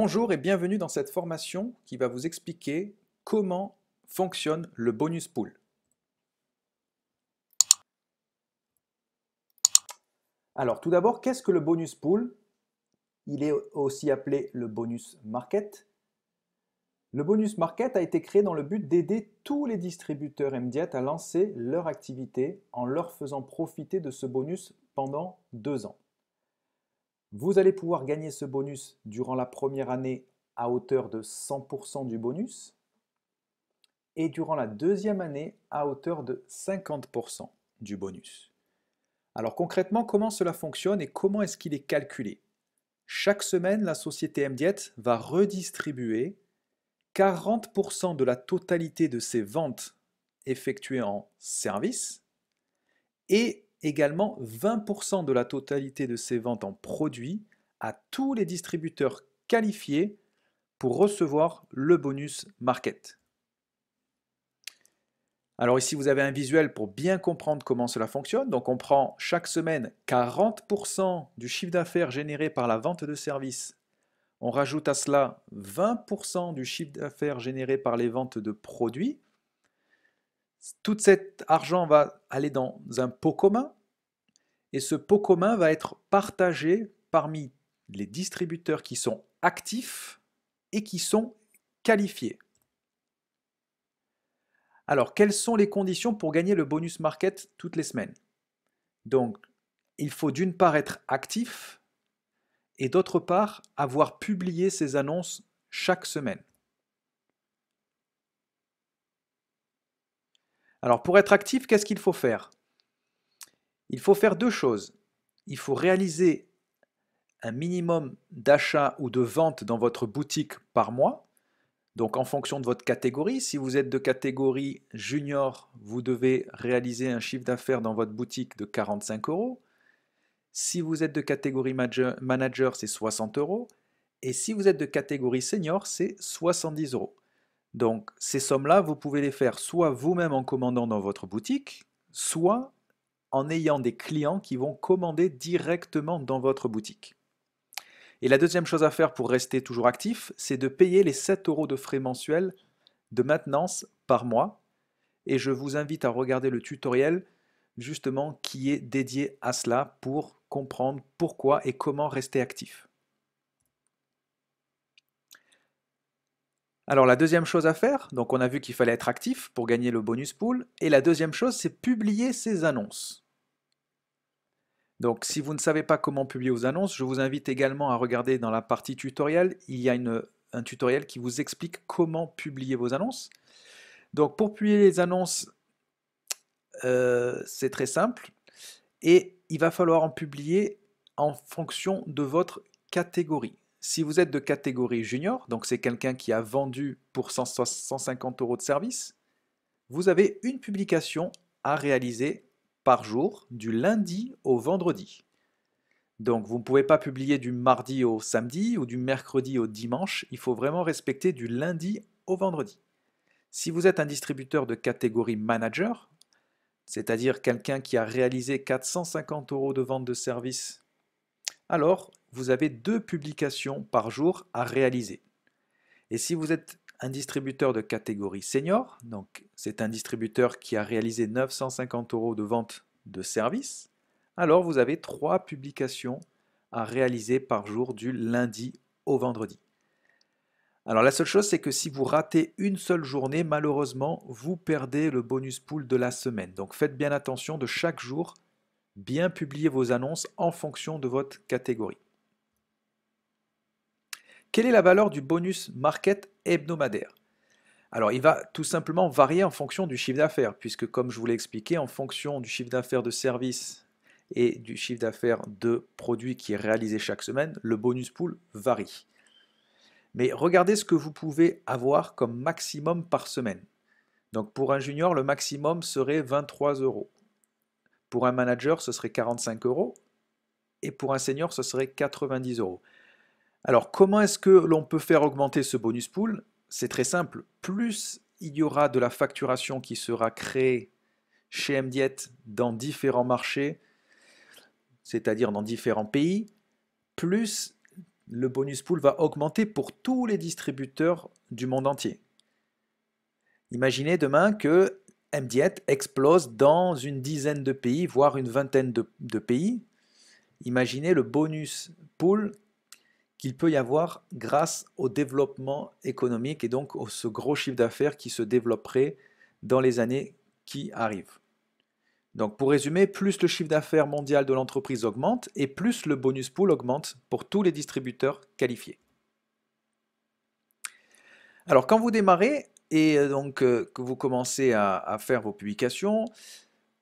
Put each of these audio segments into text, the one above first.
Bonjour et bienvenue dans cette formation qui va vous expliquer comment fonctionne le bonus pool. Alors tout d'abord, qu'est-ce que le bonus pool? Il est aussi appelé le bonus market. Le bonus market a été créé dans le but d'aider tous les distributeurs MDiet à lancer leur activité en leur faisant profiter de ce bonus pendant 2 ans. Vous allez pouvoir gagner ce bonus durant la première année à hauteur de 100% du bonus et durant la deuxième année à hauteur de 50% du bonus. Alors concrètement, comment cela fonctionne et comment est-ce qu'il est calculé? Chaque semaine, la société MDiet va redistribuer 40% de la totalité de ses ventes effectuées en service et également 20% de la totalité de ses ventes en produits à tous les distributeurs qualifiés pour recevoir le bonus market. Alors ici, vous avez un visuel pour bien comprendre comment cela fonctionne. Donc on prend chaque semaine 40% du chiffre d'affaires généré par la vente de services. On rajoute à cela 20% du chiffre d'affaires généré par les ventes de produits. Tout cet argent va aller dans un pot commun et ce pot commun va être partagé parmi les distributeurs qui sont actifs et qui sont qualifiés. Alors, quelles sont les conditions pour gagner le bonus market toutes les semaines? Donc, il faut d'une part être actif et d'autre part avoir publié ces annonces chaque semaine. Alors, pour être actif, qu'est-ce qu'il faut faire? Il faut faire deux choses. Il faut réaliser un minimum d'achats ou de ventes dans votre boutique par mois. Donc en fonction de votre catégorie, si vous êtes de catégorie junior, vous devez réaliser un chiffre d'affaires dans votre boutique de 45 €. Si vous êtes de catégorie manager, c'est 60 €. Et si vous êtes de catégorie senior, c'est 70 €. Donc ces sommes-là, vous pouvez les faire soit vous-même en commandant dans votre boutique, soit en ayant des clients qui vont commander directement dans votre boutique. Et la deuxième chose à faire pour rester toujours actif, c'est de payer les 7 € de frais mensuels de maintenance par mois. Et je vous invite à regarder le tutoriel justement qui est dédié à cela pour comprendre pourquoi et comment rester actif. Alors la deuxième chose à faire, donc on a vu qu'il fallait être actif pour gagner le bonus pool. Et la deuxième chose, c'est publier ses annonces. Donc si vous ne savez pas comment publier vos annonces, je vous invite également à regarder dans la partie tutoriel, il y a un tutoriel qui vous explique comment publier vos annonces. Donc pour publier les annonces, c'est très simple et il va falloir en publier en fonction de votre catégorie. Si vous êtes de catégorie junior, donc c'est quelqu'un qui a vendu pour 150 € de service, vous avez une publication à réaliser par jour, du lundi au vendredi. Donc vous ne pouvez pas publier du mardi au samedi ou du mercredi au dimanche, il faut vraiment respecter du lundi au vendredi. Si vous êtes un distributeur de catégorie manager, c'est-à-dire quelqu'un qui a réalisé 450 € de vente de service, alors vous avez 2 publications par jour à réaliser. Et si vous êtes un distributeur de catégorie senior, donc c'est un distributeur qui a réalisé 950 € de vente de service, alors vous avez 3 publications à réaliser par jour du lundi au vendredi. Alors la seule chose, c'est que si vous ratez une seule journée, malheureusement, vous perdez le bonus pool de la semaine. Donc faites bien attention de chaque jour, bien publier vos annonces en fonction de votre catégorie. Quelle est la valeur du bonus market hebdomadaire? Alors il va tout simplement varier en fonction du chiffre d'affaires, puisque comme je vous l'ai expliqué, en fonction du chiffre d'affaires de service et du chiffre d'affaires de produits qui est réalisé chaque semaine, le bonus pool varie. Mais regardez ce que vous pouvez avoir comme maximum par semaine. Donc pour un junior, le maximum serait 23 €. Pour un manager, ce serait 45 €. Et pour un senior, ce serait 90 €. Alors comment est-ce que l'on peut faire augmenter ce bonus pool? C'est très simple. Plus il y aura de la facturation qui sera créée chez MDiet dans différents marchés, c'est-à-dire dans différents pays, plus le bonus pool va augmenter pour tous les distributeurs du monde entier. Imaginez demain que MDiet explose dans une dizaine de pays, voire une vingtaine de pays. Imaginez le bonus pool qu'il peut y avoir grâce au développement économique et donc ce gros chiffre d'affaires qui se développerait dans les années qui arrivent. Donc pour résumer, plus le chiffre d'affaires mondial de l'entreprise augmente et plus le bonus pool augmente pour tous les distributeurs qualifiés. Alors quand vous démarrez et donc que vous commencez à faire vos publications,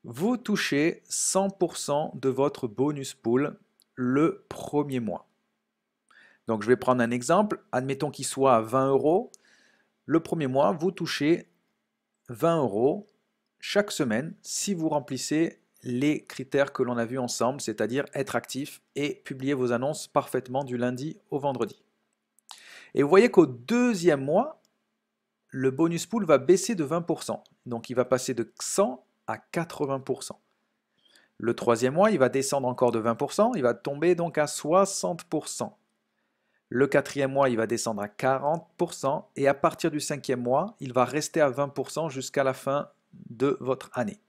vous touchez 100% de votre bonus pool le premier mois. Donc je vais prendre un exemple, admettons qu'il soit à 20 euros. Le premier mois, vous touchez 20 euros chaque semaine si vous remplissez les critères que l'on a vus ensemble, c'est-à-dire être actif et publier vos annonces parfaitement du lundi au vendredi. Et vous voyez qu'au deuxième mois, le bonus pool va baisser de 20%. Donc il va passer de 100 à 80%. Le troisième mois, il va descendre encore de 20%, il va tomber donc à 60%. Le quatrième mois, il va descendre à 40% et à partir du cinquième mois, il va rester à 20% jusqu'à la fin de votre année.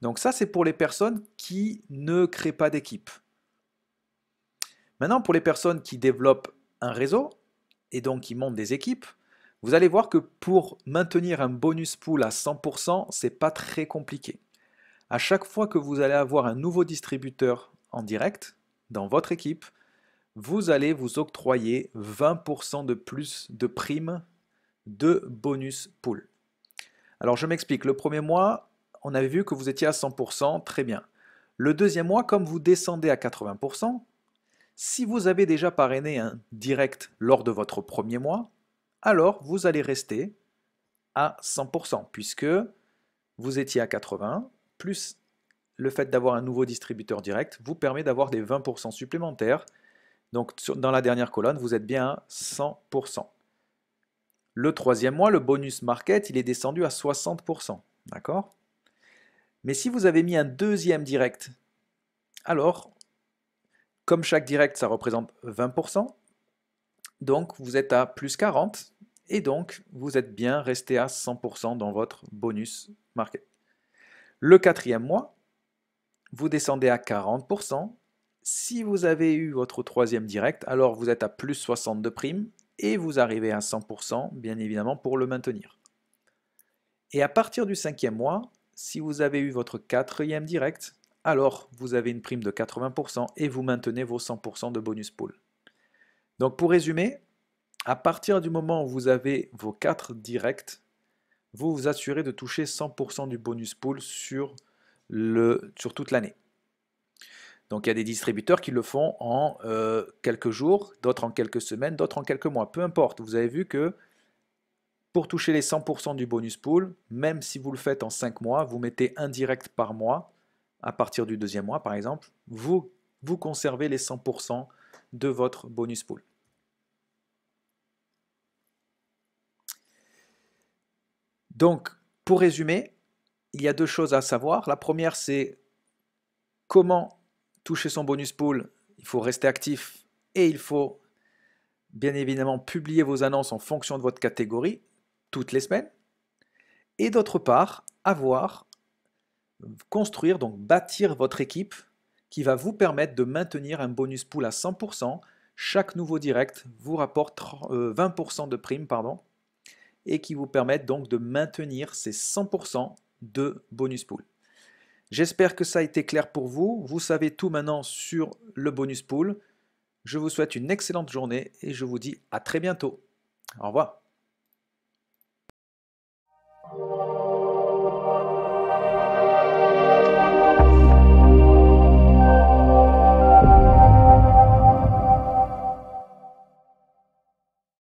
Donc ça, c'est pour les personnes qui ne créent pas d'équipe. Maintenant, pour les personnes qui développent un réseau et donc qui montent des équipes, vous allez voir que pour maintenir un bonus pool à 100%, c'est pas très compliqué. À chaque fois que vous allez avoir un nouveau distributeur en direct dans votre équipe, vous allez vous octroyer 20% de plus de primes de bonus pool. Alors je m'explique, le premier mois, on avait vu que vous étiez à 100%, très bien. Le deuxième mois, comme vous descendez à 80%, si vous avez déjà parrainé un direct lors de votre premier mois, alors vous allez rester à 100%, puisque vous étiez à 80, plus le fait d'avoir un nouveau distributeur direct vous permet d'avoir des 20% supplémentaires. Donc dans la dernière colonne, vous êtes bien à 100%. Le troisième mois, le bonus market, il est descendu à 60%. D'accord? Mais si vous avez mis un deuxième direct, alors, comme chaque direct, ça représente 20%, donc vous êtes à plus 40, et donc vous êtes bien resté à 100% dans votre bonus market. Le quatrième mois, vous descendez à 40%. Si vous avez eu votre troisième direct, alors vous êtes à plus 60 de primes et vous arrivez à 100%, bien évidemment, pour le maintenir. Et à partir du cinquième mois, si vous avez eu votre quatrième direct, alors vous avez une prime de 80% et vous maintenez vos 100% de bonus pool. Donc pour résumer, à partir du moment où vous avez vos 4 directs, vous vous assurez de toucher 100% du bonus pool sur toute l'année. Donc il y a des distributeurs qui le font en quelques jours, d'autres en quelques semaines, d'autres en quelques mois. Peu importe, vous avez vu que pour toucher les 100% du bonus pool, même si vous le faites en 5 mois, vous mettez un direct par mois, à partir du deuxième mois par exemple, vous conservez les 100% de votre bonus pool. Donc, pour résumer, il y a deux choses à savoir. La première, c'est comment toucher son bonus pool. Il faut rester actif et il faut bien évidemment publier vos annonces en fonction de votre catégorie toutes les semaines. Et d'autre part, construire, donc bâtir votre équipe qui va vous permettre de maintenir un bonus pool à 100%. Chaque nouveau direct vous rapporte 20% de prime, et qui vous permettent donc de maintenir ces 100% de bonus pool. J'espère que ça a été clair pour vous. Vous savez tout maintenant sur le bonus pool. Je vous souhaite une excellente journée et je vous dis à très bientôt. Au revoir.